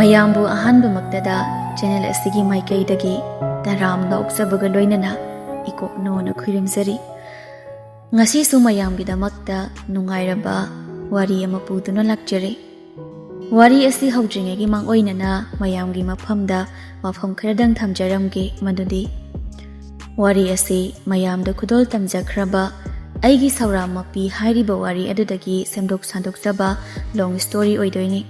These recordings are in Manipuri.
ꯃꯌꯥꯝꯕꯨ ꯑꯍꯥꯟꯕꯃꯛꯇꯗ ꯆꯦꯅꯦꯜ ꯑꯁꯤꯒꯤ ꯃꯥꯏꯀꯩꯗꯒꯤ ꯇꯔꯥꯝꯅ ꯑꯣꯛꯆꯕꯒ ꯂꯣꯏꯅꯅ ꯏꯀꯣꯛꯅꯣꯅ ꯈꯨꯔꯨꯝꯖꯔꯤ꯫ ꯉꯁꯤꯁꯨ ꯃꯌꯥꯝꯒꯤꯗꯃꯛꯇ ꯅꯨꯡꯉꯥꯏꯔꯕ ꯋꯥꯔꯤ ꯑꯃ ꯄꯨꯗꯨꯅ ꯂꯥꯛꯆꯔꯤ꯫ ꯋꯥꯔꯤ ꯑꯁꯤ ꯍꯧꯗ꯭ꯔꯤꯉꯩꯒꯤ ꯃꯥꯡꯑꯣꯏꯅꯅ ꯃꯌꯥꯝꯒꯤ ꯃꯐꯝꯗ ꯋꯥꯐꯝ ꯈꯔꯗꯪ ꯊꯝꯖꯔꯝꯒꯦ, ꯃꯗꯨꯗꯤ ꯋꯥꯔꯤ ꯑꯁꯤ ꯃꯌꯥꯝꯗ ꯈꯨꯗꯣꯜ ꯇꯝꯖꯈ꯭ꯔꯕ ꯑꯩꯒꯤ ꯁꯧꯔꯥ ꯃꯄꯤ ꯍꯥꯏꯔꯤꯕ ꯋꯥꯔꯤ ꯑꯗꯨꯗꯒꯤ ꯁꯦꯝꯗꯣꯛ ꯁꯥꯟꯗꯣꯛꯆꯕ ꯂꯣꯡ ꯁ꯭ꯇꯣꯔꯤ ꯑꯣꯏꯗꯣꯏꯅꯤ꯫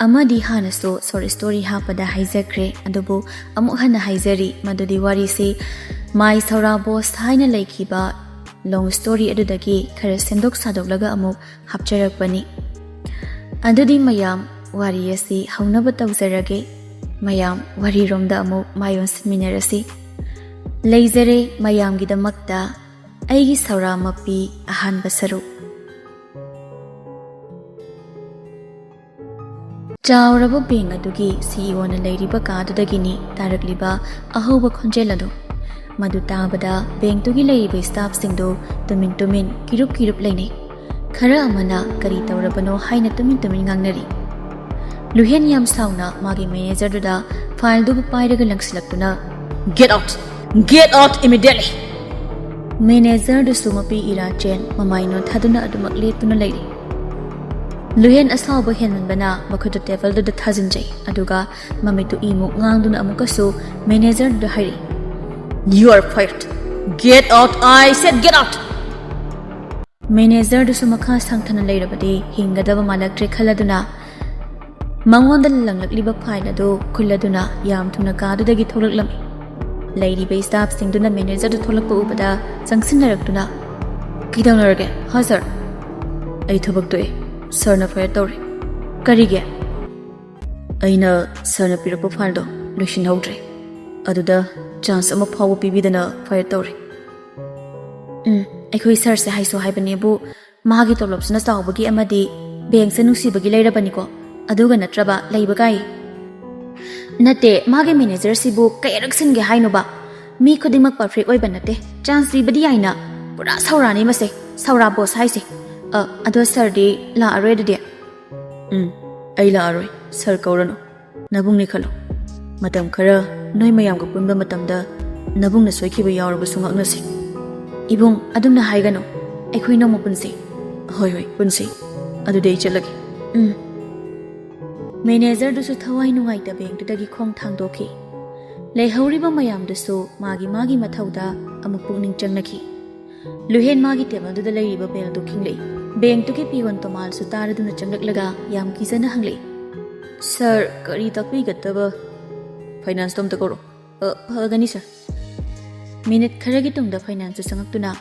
ꯑꯃꯗꯤ ꯍꯥꯟꯅꯁꯨ ꯁꯣꯔꯠ ꯁ꯭ꯇꯣꯔꯤ ꯍꯥꯞꯄꯗ ꯍꯥꯏꯖꯈ꯭ꯔꯦ, ꯑꯗꯨꯕꯨ ꯑꯃꯨꯛ ꯍꯟꯅ ꯍꯥꯏꯖꯔꯤ ꯃꯗꯨꯗꯤ ꯋꯥꯔꯤꯁꯤ ꯃꯥꯏ ꯁꯧꯔꯥ ꯕꯣꯁ ꯍꯥꯏꯅ ꯂꯩꯈꯤꯕ ꯂꯣꯡ ꯁ꯭ꯇꯣꯔꯤ ꯑꯗꯨꯗꯒꯤ ꯈꯔ ꯁꯦꯝꯗꯣꯛ ꯁꯥꯗꯣꯛꯂꯒ ꯑꯃꯨꯛ ꯍꯥꯞꯆꯔꯛꯄꯅꯤ꯫ ꯑꯗꯨꯗꯤ ꯃꯌꯥꯝ ꯋꯥꯔꯤ ꯑꯁꯤ ꯍꯧꯅꯕ ꯇꯧꯖꯔꯒꯦ꯫ ꯃꯌꯥꯝ ꯋꯥꯔꯤꯔꯣꯝꯗ ꯑꯃꯨꯛ ꯃꯥꯌꯣꯟꯁꯤꯟꯃꯤꯟꯅꯔꯁꯤ꯫ ꯂꯩꯖꯔꯦ ꯃꯌꯥꯝꯒꯤꯗꯃꯛꯇ ꯑꯩꯒꯤ ꯁꯧꯔꯥ ꯃꯄꯤ ꯑꯍꯥꯟꯕ ꯁꯔꯨꯛ꯫ ꯆꯥꯎꯔꯕ ꯕꯦꯡꯛ ꯑꯗꯨꯒꯤ CEO ꯅ ꯂꯩꯔꯤꯕ ꯀꯥꯗꯨꯗꯒꯤꯅꯤ ꯇꯥꯔꯛꯂꯤꯕ ꯑꯍꯧꯕ ꯈꯣꯟꯖꯦꯜ ꯑꯗꯨ꯫ ꯃꯗꯨ ꯇꯥꯕꯗ ꯕꯦꯡꯛꯇꯨꯒꯤ ꯂꯩꯔꯤꯕ ꯁ꯭ꯇꯥꯐꯁꯤꯡꯗꯨ ꯇꯨꯃꯤꯟ ꯇꯨꯃꯤꯟ ꯀꯤꯔꯨꯞ ꯂꯩꯅꯩ꯫ ꯈꯔ ꯑꯃꯅ ꯀꯔꯤ ꯇꯧꯔꯕꯅꯣ ꯍꯥꯏꯅ ꯇꯨꯃꯤꯟ ꯉꯥꯡꯅꯔꯤ꯫ ꯂꯨꯍꯦꯟ ꯌꯥꯝ ꯁꯥꯎꯅ ꯃꯥꯒꯤ ꯃꯦꯅꯦꯖꯔꯗꯨꯗ ꯐꯥꯏꯜꯗꯨꯕꯨ ꯄꯥꯏꯔꯒ ꯂꯪꯁꯤꯜꯂꯛꯇꯨꯅ "Get out! Get out immediately!" ꯃꯦꯅꯦꯖꯔꯗꯨꯁꯨ ꯃꯄꯤ ꯏꯔꯥꯆꯦꯟ ꯃꯃꯥꯏ ꯅꯣꯟꯊꯥꯗꯨꯅ ꯑꯗꯨꯃꯛ ꯂꯦꯞꯇꯨꯅ ꯂꯩꯔꯤ꯫ ꯂꯨꯍꯦꯟ ꯑꯁꯥꯎꯕ ꯍꯦꯟꯃꯟꯕꯅ ꯃꯈꯨꯠꯇꯨ ꯇꯦꯕꯜꯗꯨꯗ ꯊꯥꯖꯤꯟꯖꯩ, ꯑꯗꯨꯒ ꯃꯃꯤꯠꯇꯨ ꯏꯃꯨꯛ ꯉꯥꯡꯗꯨꯅ ꯑꯃꯨꯛꯀꯁꯨ ꯃꯦꯅꯦꯖꯔꯗꯨꯗ ꯍꯥꯏꯔꯤ, "You are fired! Get out! I said get out!" ꯃꯦꯅꯦꯖꯔꯗꯨꯁꯨ ꯃꯈꯥ ꯁꯥꯡꯊꯅ ꯂꯩꯔꯕꯗꯤ ꯍꯤꯡꯒꯗꯕ ꯃꯥꯜꯂꯛꯇ꯭ꯔꯦ ꯈꯜꯂꯗꯨꯅ ꯃꯉꯣꯟꯗ ꯂꯪꯂꯛꯂꯤꯕ ꯐꯥꯏꯜ ꯑꯗꯨ ꯈꯨꯜꯂꯗꯨꯅ ꯌꯥꯝ ꯊꯨꯅ ꯀꯥꯗꯨꯗꯒꯤ ꯊꯣꯛꯂꯛꯂꯝꯃꯤ꯫ ꯂꯩꯔꯤꯕ ꯁ꯭ꯇꯥꯐꯁꯤꯡꯗꯨꯅ ꯃꯦꯅꯦꯖꯔꯗꯨ ꯊꯣꯛꯂꯛꯄ ꯎꯕꯗ ꯆꯪꯁꯤꯟꯅꯔꯛꯇꯨꯅ "ꯀꯩꯗꯧꯅꯔꯒꯦ? ꯍꯥ ꯁꯔ?" "ꯑꯩ ꯊꯕꯛ ꯇꯣꯛꯑꯦ. ꯁꯔꯅ ꯐꯥꯌꯔ ꯇꯧꯔꯦ." "ꯀꯔꯤꯒꯤ?" "ꯑꯩꯅ ꯁꯔꯅ ꯄꯤꯔꯛꯄ ꯐꯥꯏꯜꯗꯣ ꯂꯣꯏꯁꯤꯟꯍꯧꯗ꯭ꯔꯦ. ꯑꯗꯨꯗ ꯆꯥꯟꯁ ꯑꯃ ꯐꯥꯎꯕ ꯄꯤꯕꯤꯗꯅ ꯐꯥꯌꯔ ꯇꯧꯔꯦ." "ꯑꯩꯈꯣꯏ ꯁꯔꯁꯦ ꯍꯥꯏꯁꯨ ꯍꯥꯏꯕꯅꯦꯕꯨ ꯃꯥꯒꯤ ꯇꯣꯂꯣꯞꯁꯤꯅ ꯆꯥꯎꯕꯒꯤ ꯑꯃꯗꯤ ꯕꯦꯡꯛꯁꯦ ꯅꯨꯡꯁꯤꯕꯒꯤ ꯂꯩꯔꯕꯅꯤꯀꯣ, ꯑꯗꯨꯒ ꯅꯠꯇ꯭ꯔꯕ ꯂꯩꯕ ꯀꯥꯏ." "ꯅꯠꯇꯦ, ꯃꯥꯒꯤ ꯃꯦꯅꯦꯖꯔꯁꯤꯕꯨ ꯀꯌꯥꯔꯛ ꯁꯤꯟꯒꯦ ꯍꯥꯏꯅꯣꯕ? ꯃꯤ ꯈꯨꯗꯤꯡꯃꯛ ꯄꯔꯐꯦꯛ ꯑꯣꯏꯕ ꯅꯠꯇꯦ. ꯆꯥꯟꯁ ꯄꯤꯕꯗꯤ ꯌꯥꯏꯅ. ꯄꯨꯔꯥ ꯁꯧꯔꯥꯅꯤ ꯃꯁꯦ, ꯁꯧꯔꯥ ꯕꯣꯁ ꯍꯥꯏꯁꯦ." "ꯑꯗꯣ ꯁꯔꯗꯤ ꯂꯥꯛꯑꯔꯣꯏ ꯑꯗꯨꯗꯤ?" "ꯑꯩ ꯂꯥꯛꯑꯔꯣꯏ. ꯁꯔ ꯀꯧꯔꯅꯨ. ꯅꯕꯨꯡꯅꯤ ꯈꯜꯂꯣ. ꯃꯇꯝ ꯈꯔ ꯅꯣꯏ ꯃꯌꯥꯝꯒ ꯄꯨꯟꯕ ꯃꯇꯝꯗ ꯅꯕꯨꯡꯅ ꯁꯣꯏꯈꯤꯕ ꯌꯥꯎꯔꯕꯁꯨ ꯉꯥꯛꯅꯁꯤ." "ꯏꯕꯨꯡ, ꯑꯗꯨꯝꯅ ꯍꯥꯏꯒꯅꯨ. ꯑꯩꯈꯣꯏ ꯅꯣꯡꯃ ꯄꯨꯟꯁꯤ." "ꯍꯣꯏ, ꯄꯨꯟꯁꯤ. ꯑꯗꯨꯗꯤ ꯑꯩ ꯆꯠꯂꯒꯦ." ꯃꯦꯅꯦꯖꯔꯗꯨꯁꯨ ꯊꯋꯥꯏ ꯅꯨꯡꯉꯥꯏꯇ ꯕꯦꯡꯛꯇꯨꯗꯒꯤ ꯈꯣꯡ ꯊꯥꯡꯗꯣꯛꯈꯤ꯫ ꯂꯩꯍꯧꯔꯤꯕ ꯃꯌꯥꯝꯗꯨꯁꯨ ꯃꯥꯒꯤ ꯃꯊꯧꯗ ꯑꯃꯨꯛ ꯄꯨꯛꯅꯤꯡ ꯆꯪꯅꯈꯤ꯫ ꯂꯨꯍꯦꯟ ꯃꯥꯒꯤ ꯇꯦꯕꯜꯗꯨꯗ ꯂꯩꯔꯤꯕ ꯕꯦꯜꯗꯨ ꯈꯤꯡꯂꯛꯏ꯫ ꯕꯦꯡꯛꯇꯨꯒꯤ ꯄꯤꯌꯣꯟ ꯇꯣꯃꯥꯜꯁꯨ ꯇꯥꯔꯗꯨꯅ ꯆꯪꯂꯛꯂꯒ ꯌꯥꯝ ꯀꯤꯖꯅ ꯍꯪꯂꯛꯏ, "ꯁꯔ, ꯀꯔꯤ ꯇꯥꯛꯄꯤꯒꯗꯕ?" "ꯐꯥꯏꯅꯥꯟꯁꯇꯣ ꯑꯝꯇ ꯀꯧꯔꯣ." "ꯐꯒꯅꯤ ꯁꯔ." ꯃꯤꯅꯤꯠ ꯈꯔꯒꯤ ꯇꯨꯡꯗ ꯐꯥꯏꯅꯥꯟꯁꯇꯨ ꯆꯪꯉꯛꯇꯨꯅ,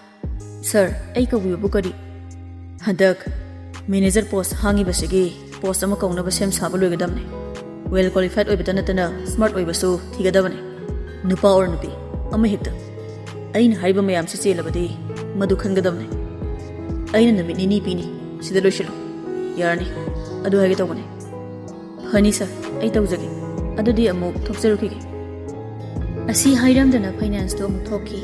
"ꯁꯔ, ꯑꯩ ꯀꯧꯕꯤꯕꯕꯨ ꯀꯔꯤ?" "ꯍꯟꯗꯛ ꯃꯦꯅꯦꯖꯔ ꯄꯣꯁ ꯍꯥꯡꯉꯤꯕꯁꯤꯒꯤ ꯄꯣꯁ ꯑꯃ ꯀꯧꯅꯕ ꯁꯦꯝ ꯁꯥꯕ ꯂꯣꯏꯒꯗꯕꯅꯤ. ꯋꯦꯜ ꯀ꯭ꯋꯥꯂꯤꯐꯥꯏꯗ ꯑꯣꯏꯕꯇ ꯅꯠꯇꯅ ꯁ꯭ꯃꯥꯔꯠ ꯑꯣꯏꯕꯁꯨ ꯊꯤꯒꯗꯕꯅꯤ. ꯅꯨꯄꯥ ꯑꯣꯔ ꯅꯨꯄꯤ ꯑꯃ ꯍꯦꯛꯇ. ꯑꯩꯅ ꯍꯥꯏꯔꯤꯕ ꯃꯌꯥꯝꯁꯤ ꯆꯦꯜꯂꯕꯗꯤ ꯃꯗꯨ ꯈꯟꯒꯗꯕꯅꯤ. ꯑꯩꯅ ꯅꯨꯃꯤꯠ 2 ꯄꯤꯅꯤ. ꯁꯤꯗ ꯂꯣꯏꯁꯤꯜꯂꯨ." "ꯌꯥꯔꯅꯤ. ꯑꯗꯨ ꯍꯥꯏꯒꯦ ꯇꯧꯕꯅꯤ." "ꯐꯅꯤ ꯁꯔ, ꯑꯩ ꯇꯧꯖꯒꯦ. ꯑꯗꯨꯗꯤ ꯑꯃꯨꯛ ꯊꯣꯛꯆꯔꯨꯈꯤꯒꯦ." ꯑꯁꯤ ꯍꯥꯏꯔꯝꯗꯅ ꯐꯥꯏꯅꯥꯟꯁꯇꯨ ꯑꯃꯨꯛ ꯊꯣꯛꯈꯤ꯫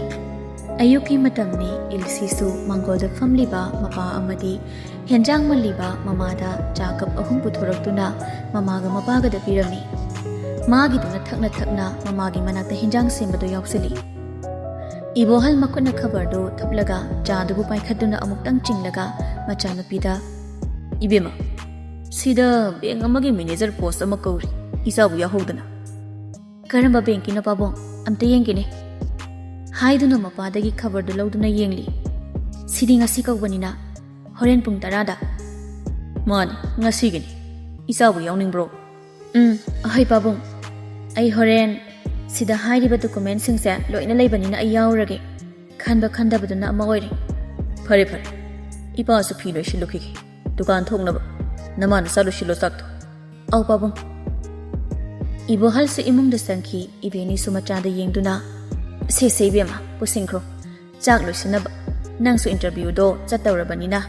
ꯑꯌꯨꯛꯀꯤ ꯃꯇꯝꯅꯤ. ꯏꯜꯁꯤꯁꯨ ꯃꯥꯡꯒꯣꯜꯗ ꯐꯝꯂꯤꯕ ꯃꯄꯥ ꯑꯃꯗꯤ ꯍꯦꯟꯖꯥꯡ ꯃꯜꯂꯤꯕ ꯃꯃꯥꯗ ꯆꯥ ꯀꯞ 3 ꯄꯨꯊꯣꯔꯛꯇꯨꯅ ꯃꯃꯥꯒ ꯃꯄꯥꯒꯗ ꯄꯤꯔꯝꯃꯤ꯫ ꯃꯥꯒꯤꯗꯨꯅ ꯊꯛꯅ ꯃꯃꯥꯒꯤ ꯃꯅꯥꯛꯇ ꯍꯦꯟꯖꯥꯡ ꯁꯦꯝꯕꯗꯨ ꯌꯥꯎꯁꯤꯜꯂꯤ꯫ ꯏꯕꯣꯍꯜ ꯃꯈꯨꯠꯅ ꯈꯕꯔꯗꯨ ꯊꯨꯞꯂꯒ ꯆꯥꯗꯨꯕꯨ ꯄꯥꯏꯈꯠꯇꯨꯅ ꯑꯃꯨꯛꯇꯪ ꯆꯤꯡꯂꯒ ꯃꯆꯥꯅꯨꯄꯤꯗ, "ꯏꯕꯦꯝꯃ, ꯁꯤꯗ ꯕꯦꯡꯛ ꯑꯃꯒꯤ ꯃꯦꯅꯦꯖꯔ ꯄꯣꯁ ꯑꯃ ꯀꯧꯔꯤ. ꯏꯆꯥꯕꯨ ꯌꯥꯎꯍꯧꯗꯅ." "ꯀꯔꯝꯕ ꯕꯦꯡꯛꯀꯤꯅꯣ ꯄꯥꯕꯨꯡ? ꯑꯝꯇ ꯌꯦꯡꯒꯦꯅꯦ." ꯍꯥꯏꯗꯨꯅ ꯃꯄꯥꯗꯒꯤ ꯈꯕꯔꯗꯨ ꯂꯧꯗꯨꯅ ꯌꯦꯡꯂꯤ꯫ "ꯁꯤꯗꯤ ꯉꯁꯤ ꯀꯧꯕꯅꯤꯅ ꯍꯣꯔꯦꯟ ꯄꯨꯡ 10ꯗ." "ꯃꯥꯅꯤ, ꯉꯁꯤꯒꯤꯅꯤ. ꯏꯆꯥꯕꯨ ꯌꯥꯎꯅꯤꯡꯕ꯭ꯔꯣ?" "ꯑꯍꯣꯏ ꯄꯥꯕꯨꯡ. ꯑꯩ ꯍꯣꯔꯦꯟ ꯁꯤꯗ ꯍꯥꯏꯔꯤꯕ ꯗꯣꯀꯨꯃꯦꯟꯁꯤꯡꯁꯦ ꯂꯣꯏꯅ ꯂꯩꯕꯅꯤꯅ ꯑꯩ ꯌꯥꯎꯔꯒꯦ. ꯈꯟꯕ ꯈꯟꯗꯕꯗꯨꯅ ꯑꯃ ꯑꯣꯏꯔꯦ." "ꯐꯔꯦ. ꯏꯄꯥꯁꯨ ꯐꯤ ꯂꯣꯏꯁꯤꯜꯂꯨꯈꯤꯒꯦ. ꯗꯨꯀꯥꯟ ꯊꯣꯛꯅꯕ. ꯅꯃꯥ ꯅꯆꯥ ꯂꯣꯏꯁꯤꯜꯂꯣ ꯆꯥꯛꯇꯣ." "ꯑꯧ ꯄꯥꯕꯨꯡ." ꯏꯕꯣꯍꯜꯁꯨ ꯏꯃꯨꯡꯗ ꯆꯪꯈꯤ꯫ ꯏꯕꯦꯅꯤꯁꯨ ꯃꯆꯥꯗ ꯌꯦꯡꯗꯨꯅ, "ꯁꯦ ꯏꯕꯦꯝꯃ, ꯄꯨꯁꯤꯟꯈ꯭ꯔꯣ. ꯆꯥꯛ ꯂꯣꯏꯁꯤꯟꯅꯕ. ꯅꯪꯁꯨ ꯏꯟꯇꯔꯚ꯭ꯌꯨꯗꯣ ꯆꯠꯇꯧꯔꯕꯅꯤꯅ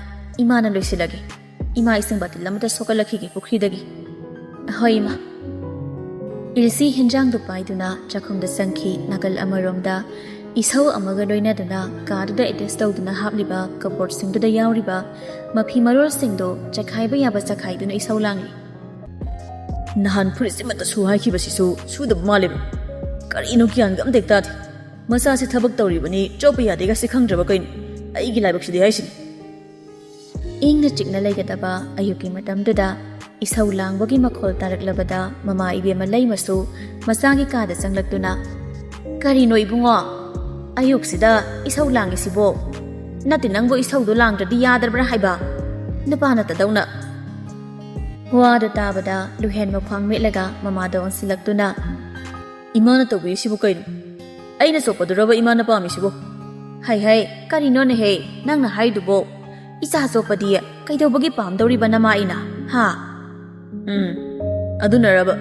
ꯏꯃꯥꯅ ꯂꯣꯏꯁꯤꯜꯂꯒꯦ. ꯏꯃꯥ ꯏꯁꯤꯡ ꯕꯥꯇꯤꯜ ꯑꯃꯇ ꯁꯣꯛꯀꯠꯂꯛꯈꯤꯒꯦ ꯄꯨꯈ꯭ꯔꯤꯗꯒꯤ." "ꯍꯣꯏ ꯏꯃꯥ." ꯏꯜꯁꯤ ꯍꯦꯟꯖꯥꯡꯗꯨ ꯄꯥꯏꯗꯨꯅ ꯆꯥꯛꯈꯨꯝꯗ ꯆꯪꯈꯤ꯫ ꯅꯥꯀꯜ ꯑꯃꯔꯣꯝꯗ ꯏꯁꯧ ꯑꯃꯒ ꯂꯣꯏꯅꯗꯨꯅ ꯀꯥꯗꯨꯗ ꯑꯦꯇꯦꯆ ꯇꯧꯗꯨꯅ ꯍꯥꯞꯂꯤꯕ ꯀꯞꯕꯣꯔꯗꯁꯤꯡꯗꯨꯗ ꯌꯥꯎꯔꯤꯕ ꯃꯐꯤ ꯃꯔꯣꯜꯁꯤꯡꯗꯨ ꯆꯈꯥꯏꯕ ꯌꯥꯕ ꯆꯈꯥꯏꯗꯨꯅ ꯏꯁꯧ ꯂꯥꯡꯂꯤ꯫ Nahan furitsimata su haikibasisu sudaba maleba. Karino kiyan gam dektad. Masa si thabak tawribani chopa yadega si khangdraba kain. Aigi laibak sidi haisini. Ingna chikna laigadaba ayuki matamduda isau langbagi makhol taraklabada mama ibema laimasu masagi kada changlaktuna karino ibungo ayuksida isau langisibo nati nangbo isau do langdradi yadrabra haiba napana tadawna wada tabada luhen makhwang melaga mama da onsilaktuna Imana tawbi sibu kain. Aina sopaduraba imana pamisibo. hai karino ne he nangna haidubo isa sopadi kaidobagi pamdawriba nama ina ha Adunaraba.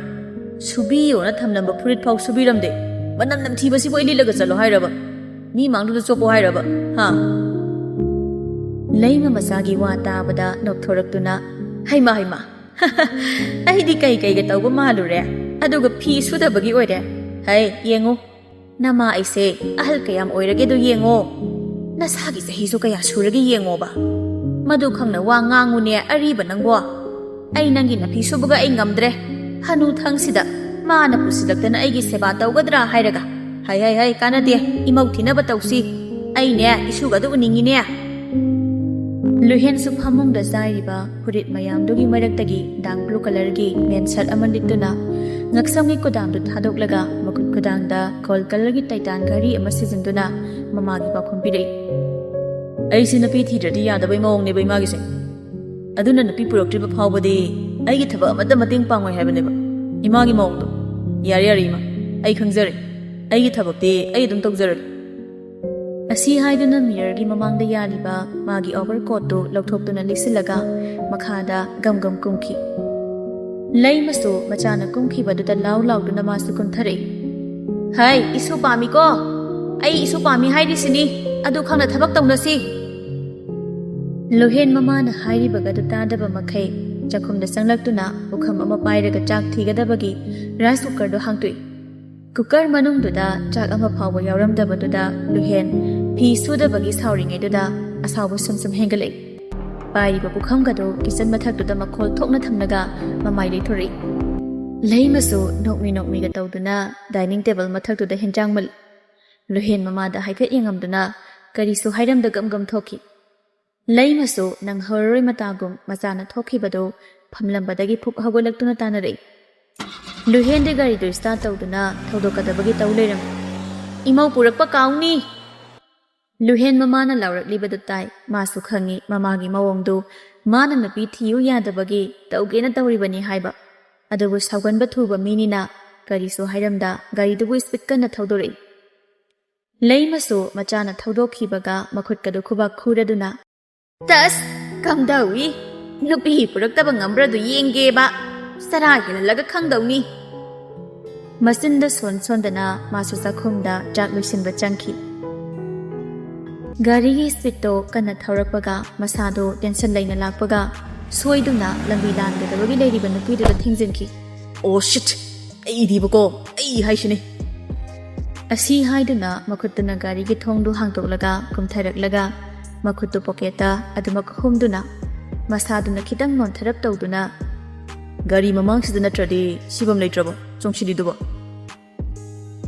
Subiyo na thamlamba furit phaw subiramde. Manam namthibasibo ililaga chalo hairaba. Mi mangduda chopo hairaba. Ha. Laima masagi wa tabada nokthoraktuna haima aidi kai ga tawba malure aduga phi sudabagi oire hai yengo nama aise ahal kayam oirage do yengo nasagi sahi so kaya surage yengo ba madu khangna wa ngangune ariba nangbo ai nangi na phi subaga ai ngamdre hanu thangsida mana pusidaktana aigi seba tawgadra hairaga hai kanade imau thinaba tawsi ai ne isuga do uningine Luhen su phamung da zariba hurit mayam dugi maraktagi dang blue color gi men shirt amandituna ngaksamgi kodam du thadoklaga makut kodang da gold color gi titan gari ama sizinduna mama gi bakhum pirei Ai si napi thidradi yadabai mawong ne bai magi se. Aduna napi puroktriba phawbadi ai gi thaba amada mating pangoi haibane ba. Imagi mawong do. Yari ima. Ai khangjare. Ai gi thabakte ai dum tawjare. Asi haiduna mirror gi mamangda yaliba magi overcoat do lokthoptuna lisilaga makhada gam kumki leimaso machana kumki baduda law duna masu kumthare hai isu pami ko ai isu pami haidi sini adu khangna thabak tawnasi lohen mama na hairi baga du tadaba makhai chakhumda sanglaktuna ukham ama pairaga chak thigadabagi rice cooker do hangtui cooker manungduda chak ama phawba yawramdabaduda lohen phi sudabagi sauringaduda asawu sumsum hengalei paiba bukhamgado kitchen mathakduda makhol thokna thamnaga mamai leithori leimasu nokmi ga tawduna dining table mathakduda henjangmal lohen mama da haifet yangamduna karisu hairamda gam thoki leimasu nang horoi matagum machana thokibado phamlambadagi phuk hagolaktuna tanarei lohen de gari do start tawduna thodokadabagi tawleiram imau purakpa kauni Luhen mamana laurakliba tai masu khangi mamagi mawongdu mana napi thiyu yadabagi tawgena tawribani haiba adubu sauganba thuba minina karisu hairamda gari dubu speed kana thodori leimasu machana thodokhibaga makhutkadu khubak khuraduna tas kamdawi nupi puraktaba ngambradu yenge ba sara hilalaga khangdawni masinda sondana masu sakhumda jak luisinba changki Gari gi speed to kana thaurakpaga masado tension laina lakpaga soiduna lambi langa dabagi leiriba nupi du thingzinki Oh shit ai dibako ai haishine Asi haiduna makhutuna gari gi thongdu hangtoklaga kumtharaklaga makhutu pocketa adumak humduna masaduna khitang non tharap tawduna Gari mamang sidana tradi sibam leitrabo chongshidi dubo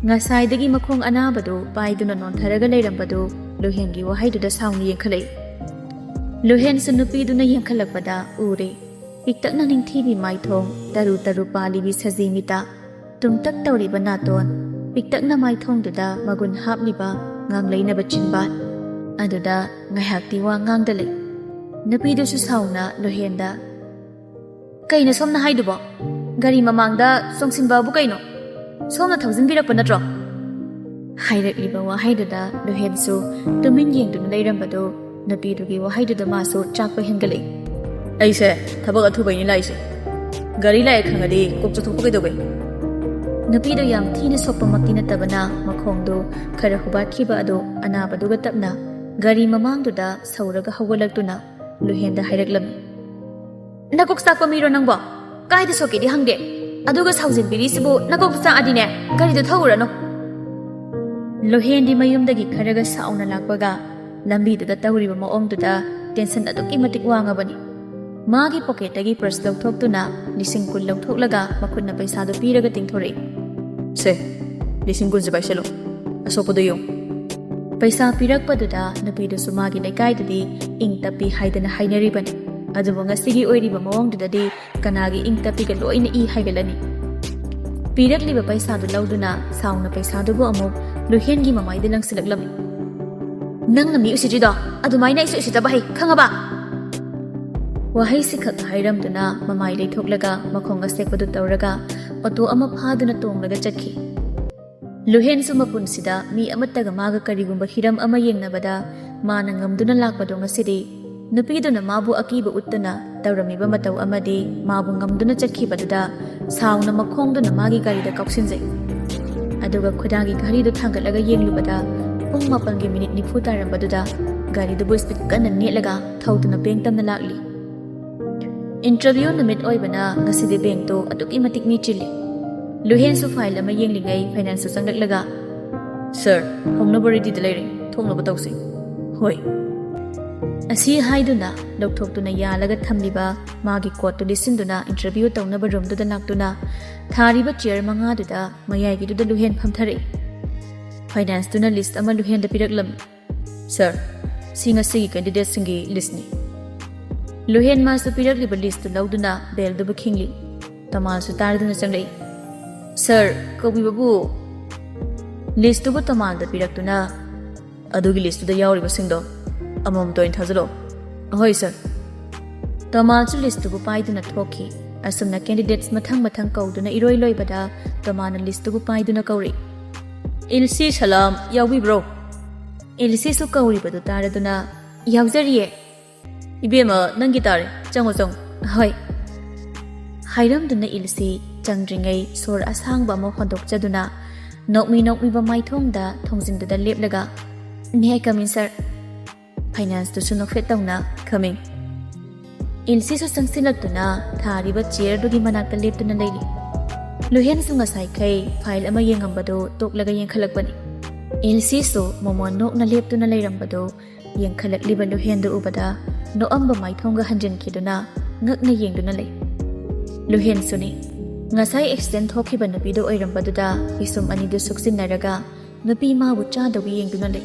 Ngasaidagi makhong anabadu paiduna non tharaga leirambadu Luhengi wahaiduda sauni yengkhalei Luhen sunupiduna yengkhalakpada ure piktakna ningthibi maithong taru palibi sajimita tumtak tawriba naton piktakna maithongduda magun hapliba ngangleina bachinbat aduda ngaihakti wa ngangdale nupidusu sauna Luhenda kaina somna haidubo gari mamangda songsinbabu kaino somna thawjinbirakpa natro Hairakliba wahaiduda Luhensu tumin yengduna leirambado napidugi wahaiduda masu chakpa hengalei Aise thabak athubaini laise Gari lai khangadi kokcha thokpa kaidobai Napidu yam thina sokpa makti natabana makhongdu khara hubatkhiba ado anabaduga tapna gari mamangduda sauraga hawalaktuna Luhenda hairaklam Nakok sakpa miro nangbo kaida sokedi hangde aduga saujinbiri sibu nakok sa adine gari du thawurano Lohendi mayumdagi kharaga sauna lakpaga lambi duda tawriba maongduda tension aduki matik wangabani ꯃꯥꯒꯤ ꯄꯣꯀꯦꯠꯇꯒꯤ ꯄꯔꯁ ꯂꯧꯊꯣꯛꯇꯨꯅ 10,000 ꯂꯧꯊꯣꯛꯂꯒ ꯃꯈꯨꯠꯅ ꯄꯩꯁꯥꯗꯨ ꯄꯤꯔꯒ ꯇꯤꯡꯊꯣꯔꯛꯏ꯫ ꯁꯦ 10,000 ꯄꯥꯏꯁꯜꯂꯣ ꯑꯁꯣꯛꯄꯗꯣ ꯌꯦꯡꯉꯨ꯫ ꯄꯩꯁꯥ ꯄꯤꯔꯛꯄꯗꯨꯗ ꯅꯨꯄꯤꯗꯨꯁꯨ ꯃꯥꯒꯤ ꯂꯩꯀꯥꯏꯗꯗꯤ ꯏꯪ ꯇꯞꯄꯤ ꯍꯥꯏꯗꯅ ꯍꯥꯏꯅꯔꯤꯕꯅꯤ꯫ ꯑꯗꯨꯕꯨ ꯉꯁꯤꯒꯤ ꯑꯣꯏꯔꯤꯕ ꯃꯑꯣꯡꯗꯨꯗꯗꯤ ꯀꯅꯥꯒꯤ ꯏꯪ ꯇꯞꯄꯤꯒ ꯂꯣꯏꯅ ꯏ ꯍꯥꯏꯒꯠꯂꯅꯤ꯫ ꯄꯤꯔꯛꯂꯤꯕ ꯄꯩꯁꯥꯗꯨ ꯂꯧꯗꯨꯅ ꯁꯥꯎꯅ ꯄꯩꯁꯥꯗꯨꯕꯨ ꯑꯃꯨꯛ ꯂꯨꯍꯦꯟꯒꯤ ꯃꯃꯥꯏꯗ ꯂꯪꯁꯤꯜꯂꯛꯂꯝꯃꯤ꯫ ꯅꯪꯅ ꯃꯤ ꯎꯁꯤꯠꯇ꯭ꯔꯤꯗꯣ ꯑꯗꯨꯃꯥꯏꯅ ꯑꯩꯁꯨ ꯎꯁꯤꯠꯇꯕ ꯍꯩ ꯈꯪꯉꯕ? ꯋꯥꯍꯩꯁꯤꯈꯛ ꯍꯥꯏꯔꯝꯗꯨꯅ ꯃꯃꯥꯏ ꯂꯩꯊꯣꯛꯂꯒ ꯃꯈꯣꯡ ꯑꯁꯦꯛꯄꯗꯨ ꯇꯧꯔꯒ ꯑꯣꯇꯣ ꯑꯃ ꯐꯥꯗꯨꯅ ꯇꯣꯡꯂꯒ ꯆꯠꯈꯤ꯫ ꯂꯨꯍꯦꯟꯁꯨ ꯃꯄꯨꯟꯁꯤꯗ ꯃꯤ ꯑꯃꯠꯇꯒ ꯃꯥꯒ ꯀꯔꯤꯒꯨꯝꯕ ꯍꯤꯔꯝ ꯑꯃ ꯌꯦꯡꯅꯕꯗ ꯃꯥꯅ ꯉꯝꯗꯨꯅ ꯂꯥꯛꯄꯗꯣ ꯉꯁꯤꯗꯤ ꯅꯨꯄꯤꯗꯨꯅ ꯃꯥꯕꯨ ꯑꯀꯤꯕ ꯎꯠꯇꯨꯅ ꯇꯧꯔꯝꯃꯤꯕ ꯃꯇꯧ ꯑꯃꯗꯤ ꯃꯥꯕꯨ ꯉꯝꯗꯨꯅ ꯆꯠꯈꯤꯕꯗꯨꯗ ꯁꯥꯎꯅ ꯃꯈꯣꯡꯗꯨꯅ ꯃꯥꯒꯤ ꯒꯥꯔꯤꯗ ꯀꯥꯎꯁꯤꯟꯖꯩ꯫ ꯑꯗꯨꯒ ꯈꯨꯗꯥꯡꯒꯤ ꯘꯔꯤꯗꯨ ꯊꯥꯡꯒꯠꯂꯒ ꯌꯦꯡꯂꯨꯕꯗ ꯄꯨꯡ 9:40 ꯇꯥꯔꯝꯕꯗꯨꯗ ꯒꯥꯔꯤꯗꯨꯕꯨ ꯁ꯭ꯄꯤꯗ ꯀꯟꯅ ꯅꯦꯠꯂꯒ ꯊꯧꯗꯨꯅ ꯕꯦꯡꯛ ꯇꯝꯅ ꯂꯥꯛꯂꯤ꯫ ꯏꯟꯇꯔꯚ꯭ꯌꯨ ꯅꯨꯃꯤꯠ ꯑꯣꯏꯕꯅ ꯉꯁꯤꯗꯤ ꯕꯦꯡꯛꯇꯣ ꯑꯗꯨꯛꯀꯤ ꯃꯇꯤꯛ ꯃꯤ ꯆꯤꯜꯂꯤ꯫ ꯂꯨꯍꯦꯟꯁꯨ ꯐꯥꯏꯜ ꯑꯃ ꯌꯦꯡꯂꯤꯉꯩ ꯐꯥꯏꯅꯥꯟꯁꯇ ꯆꯪꯂꯛꯂꯒ ꯁꯔ ꯍꯧꯅꯕ ꯔꯦꯗꯤꯗ ꯂꯩꯔꯦ ꯊꯣꯛꯅꯕ ꯇꯧꯁꯤ꯫ ꯍꯣꯏ ꯑꯁꯤ ꯍꯥꯏꯗꯨꯅ ꯂꯧꯊꯣꯛꯇꯨꯅ ꯌꯥꯜꯂꯒ ꯊꯝꯂꯤꯕ ꯃꯥꯒꯤ ꯀꯣꯠꯇꯨ ꯂꯤꯠꯁꯤꯟꯗꯨꯅ ꯏꯟꯇꯔꯚ꯭ꯌꯨ ꯇꯧꯅꯕ ꯔꯨꯝꯗꯨꯗ ꯂꯥꯛꯇꯨꯅ ꯊꯥꯔꯤꯕ ꯆꯤꯌꯔ 5ꯗꯨꯗ ꯃꯌꯥꯏꯒꯤꯗꯨꯗ ꯂꯨꯍꯦꯟ ꯐꯝꯊꯔꯛꯏ꯫ ꯐꯥꯏꯅꯥꯟꯁꯇꯨꯅ ꯂꯤꯁꯠ ꯑꯃ ꯂꯨꯍꯦꯟꯗ ꯄꯤꯔꯛꯂꯝꯃꯤ꯫ ꯁꯔ ꯁꯤ ꯉꯁꯤꯒꯤ ꯀꯦꯟꯗꯤꯗꯦꯠꯁꯤꯡꯒꯤ ꯂꯤꯁꯠꯅꯤ꯫ ꯂꯨꯍꯦꯟ ꯃꯥꯁꯨ ꯄꯤꯔꯛꯂꯤꯕ ꯂꯤꯁꯠꯇꯨ ꯂꯧꯗꯨꯅ ꯕꯦꯜꯗꯨꯕꯨ ꯈꯤꯡꯂꯤ꯫ ꯇꯃꯥꯜꯁꯨ ꯇꯥꯔꯗꯨꯅ ꯆꯪꯂꯛꯏ꯫ ꯁꯔ ꯀꯧꯕꯤꯕꯕꯨ? ꯂꯤꯁꯠꯇꯨꯕꯨ ꯇꯃꯥꯜꯗ ꯄꯤꯔꯛꯇꯨꯅ ꯑꯗꯨꯒꯤ ꯂꯤꯁꯠꯇꯨꯗ ꯌꯥꯎꯔꯤꯕꯁꯤꯡꯗꯣ ꯑꯃꯃꯝꯇ ꯑꯣꯏꯅ ꯊꯥꯖꯜꯂꯣ꯫ ꯑꯍꯣꯏ ꯁꯔ꯫ ꯇꯃꯥꯜꯁꯨ ꯂꯤꯁꯠꯇꯨꯕꯨ ꯄꯥꯏꯗꯨꯅ ꯊꯣꯛꯈꯤ꯫ ꯑꯁꯨꯝꯅ ꯀꯦꯟꯗꯤꯗꯦꯠꯁ ꯃꯊꯪ ꯀꯧꯗꯨꯅ ꯏꯔꯣꯏ ꯂꯣꯏꯕꯗ ꯇꯃꯥꯜꯅ ꯂꯤꯁꯠꯇꯨꯕꯨ ꯄꯥꯏꯗꯨꯅ ꯀꯧꯔꯛꯏ꯫ ꯏꯜꯁꯤ ꯁꯂꯥꯝ ꯌꯥꯎꯕꯤꯕ꯭ꯔꯣ? ꯏꯜꯁꯤꯁꯨ ꯀꯧꯔꯤꯕꯗꯨ ꯇꯥꯔꯗꯨꯅ ꯌꯥꯎꯖꯔꯤꯌꯦ꯫ ꯏꯕꯦꯝꯃ ꯅꯪꯒꯤ ꯇꯥꯔꯦ ꯆꯪꯉꯣ ꯆꯪꯉꯣ꯫ ꯍꯣꯏ ꯍꯥꯏꯔꯝꯗꯨꯅ ꯏꯜꯁꯤ ꯆꯪꯗ꯭ꯔꯤꯉꯩ ꯁꯣꯔ ꯑꯁꯥꯡꯕ ꯑꯃ ꯍꯣꯟꯗꯣꯛꯆꯗꯨꯅ ꯅꯣꯛꯃꯤꯕ ꯃꯥꯏꯊꯣꯡꯗ ꯊꯣꯡꯖꯤꯟꯗꯨꯗ ꯂꯦꯞꯂꯒ ꯃꯦ ꯑꯥꯏ ꯀꯝ ꯏꯟ ꯁꯔ? ꯐꯥꯏꯅꯥꯟꯁꯇꯨꯁꯨ ꯅꯣꯛꯐꯦꯠ ꯇꯧꯅ ꯀꯃꯤꯡ꯫ ꯏꯜꯁꯤꯁꯨ ꯆꯪꯁꯤꯜꯂꯛꯇꯨꯅ ꯊꯥꯔꯤꯕ ꯆꯤꯌꯔꯗꯨꯒꯤ ꯃꯅꯥꯛꯇ ꯂꯦꯞꯇꯨꯅ ꯂꯩꯔꯤ꯫ ꯂꯨꯍꯦꯟꯁꯨ ꯉꯁꯥꯏꯈꯩ ꯐꯥꯏꯜ ꯑꯃ ꯌꯦꯡꯉꯝꯕꯗꯨ ꯇꯣꯛꯂꯒ ꯌꯦꯡꯈꯠꯂꯛꯄꯅꯤ꯫ ꯏꯜꯁꯤꯁꯨ ꯃꯣꯃꯣꯟ ꯅꯣꯛꯅ ꯂꯦꯞꯇꯨꯅ ꯂꯩꯔꯝꯕꯗꯨ ꯌꯦꯡꯈꯠꯂꯛꯂꯤꯕ ꯂꯨꯍꯦꯟꯗꯨ ꯎꯕꯗ ꯅꯣꯛꯑꯝꯕ ꯃꯥꯏꯊꯣꯡꯒ ꯍꯟꯖꯤꯟꯈꯤꯗꯨꯅ ꯉꯛꯅ ꯌꯦꯡꯗꯨꯅ ꯂꯩ꯫ ꯂꯨꯍꯦꯟꯁꯨꯅꯤ ꯉꯁꯥꯏ ꯑꯦꯛꯁꯤꯗꯦꯟꯠ ꯊꯣꯛꯈꯤꯕ ꯅꯨꯄꯤꯗꯨ ꯑꯣꯏꯔꯝꯕꯗꯨꯗ ꯄꯤꯁꯨꯝ ꯑꯅꯤꯗꯨ ꯁꯨꯛꯆꯤꯟꯅꯔꯒ ꯅꯨꯄꯤ ꯃꯥꯕꯨ ꯆꯥꯗꯧꯒꯤ ꯌꯦꯡꯗꯨꯅ ꯂꯩ꯫